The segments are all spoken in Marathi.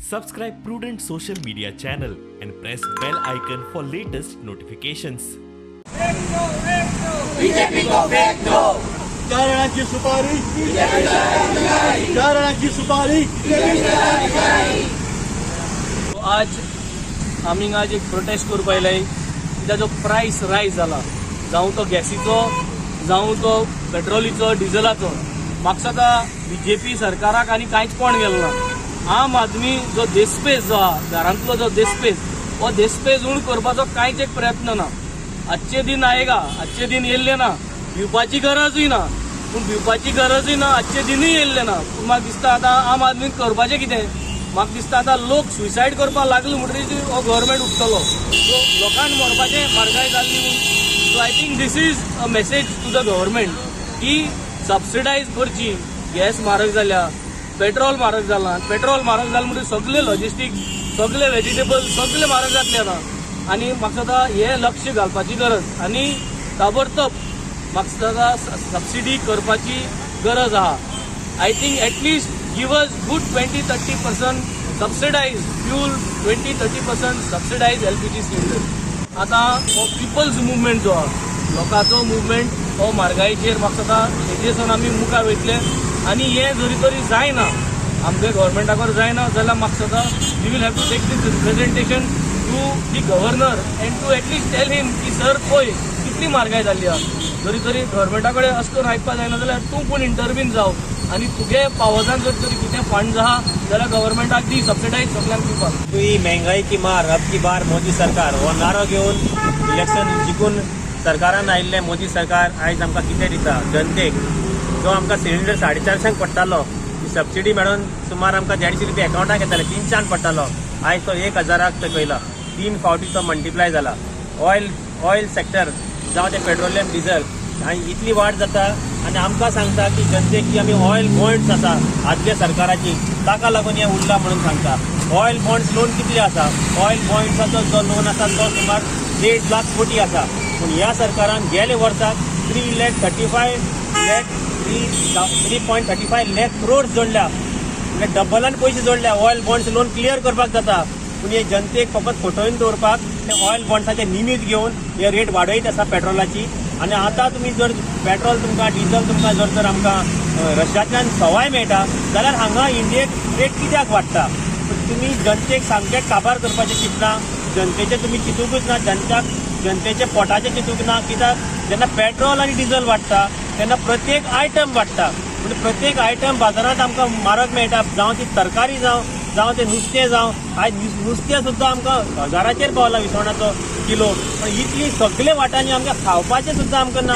Subscribe Prudent social media channel and press bell icon for latest notifications. BJP को फेंक दो। चार आना की सुपारी, चार आना की सुपारी। आज आमी आज एक प्रोटेस्ट करू पाहिलंय त्याचा प्राइस रायज जाला, जावं तो गॅसीचो जावं तो पेट्रोलीचो डिझेलाचो. म्हाका सदा बीजेपी सरकाराक आनी कांयच कोण गेलो ना. आम आदमी जो देस्पेस जो आहा, घरांतलो जो देस्पेस, हो देस्पेस उण करपाचो कांयच एक प्रयत्न ना. आजचे दिन आयेगा, आजचे दिन येयल्ले ना. भिवपाची गरजूय ना, पूण भिवपाची गरजूय ना, आजचे दिनूय येयल्ले ना. पूण म्हाका दिसता आतां आम आदमीक करपाचें कितें. म्हाका दिसता आतां लोक सुसायड करपाक लागले म्हणटकीच हो गव्हर्मेंट उठतलो. सो लोकांक मरपाचें म्हारगाय जाल्ली म्हूण. So I think this is a message to the government की सबसिडायज करची. गॅस म्हारग जाल्या, पेट्रोल म्हारग जाला. पेट्रोल म्हारग जालें म्हणटकीर सगळे लॉजिस्टीक, सगळे व्हेजिटेबल सगळे म्हारग जातले आतां. आनी म्हाका सदां हे लक्ष घालपाची गरज आनी ताबडतोब म्हाका सदां सबसिडी करपाची गरज आहा. I think at least give us good 20-30% subsidised fuel, 20-30% subsidised LPG cylinder. आतां हो पिपल्स मुवमेंट जो आहा, लोकांचो मुवमेंट, हो म्हारगायेचेर म्हाका सदां हेजेसून आमी मुखार वयतले. आनी हे जरी तरी जायना, आमच्या गव्हर्मेंटाकडे जायना जाल्यार म्हाका सदां we will have to take this representation to the governor and to at least tell him की सर पळय कितली म्हारगाय जाल्ली आहा. जरी तरी गव्हर्मेंटा कडेन अशें करून आयकपा जायना जाल्यार तूं पूण इंटरवीन जाव आनी तुगे पावसान जर तरी कितें फंड आहा जाल्यार गव्हर्मेंटाक दी सबसिडायज सगळ्यांक दिवपाक. ही महंगाई की मार अब की बार मोदी सरकार हो नारो घेवन इलेक्शन जिखून सरकारान आयिल्ले मोदी सरकार आयज आमकां कितें दिता जनतेक. जो आमकां सिलिंडर 450 पडटालो, सबसिडी मेळून सुमार आमकां 150 रुपया अकाउंटाक येताले, 300 पडटालो. आयज तो 1000 सकयला, 3 फावटी तो मल्टिप्लाय जाला. ऑयल सेक्टर जावं ते पेट्रोलियम डिझल आनी इतली वाड जाता. आनी आमकां सांगता की जनतेक की आमी ऑयल बॉन्ड्स आसा आदल्या सरकाराची, ताका लागून हे उरला म्हणून सांगता. ऑयल बॉन्ड्स लोन कितले आसा? ऑयल बॉन्ड्साचो जो लोन आसा तो सुमार 1.5 लाख कोटी आसा. पूण ह्या सरकारान गेले वर्साक 3.35 लाख करोड जोडल्या. म्हणजे डबलान पयशे जोडल्या. ऑयल बॉन्ड्स लोन क्लियर करपाक जाता. पूण हे जनतेक फकत फटोवन दवरपाक ते ऑयल बॉन्ड्साचे निमीत घेवन हे रेट वाडयत आसा पेट्रोलाची. आनी आतां तुमी जर पेट्रोल तुमकां डिझल तुमकां जर आमकां रशियातल्यान सवाय मेळटा जाल्यार हांगा इंडियेक रेट कित्याक वाडटा. तुमी जनतेक सामकें काबार करपाचें चिंतना, जनतेचें तुमी चिंतूकच ना, जनतेच्या पोटाचें चिंतूक ना. कित्याक जेन्ना पेट्रोल आनी डिझल वाडटा तेन्ना प्रत्येक आयटम वाडटा. म्हणजे प्रत्येक आयटम बाजारांत आमकां म्हारग मेळटा. जावं ती तरकारी जावं ते नुस्तें जावं. आयज नुस्तें सुद्दां आमकां 1000चेर पावला विसवणाचो किलो. पण इतली सगळे वाटांनी आमकां खावपाचें सुद्दां आमकां ना.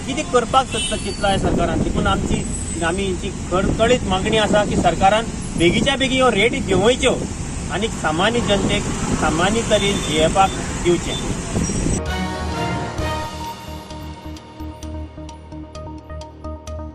कितें करपाक चिंतला ह्या सरकारान. देखून आमी ही कळकळीत मागणी आसा की सरकारान बेगीच्या बेगी ह्यो रेट देंवयच्यो आनी सामान्य जनतेक सामान्य तरेन जियेवपाक दिवचें.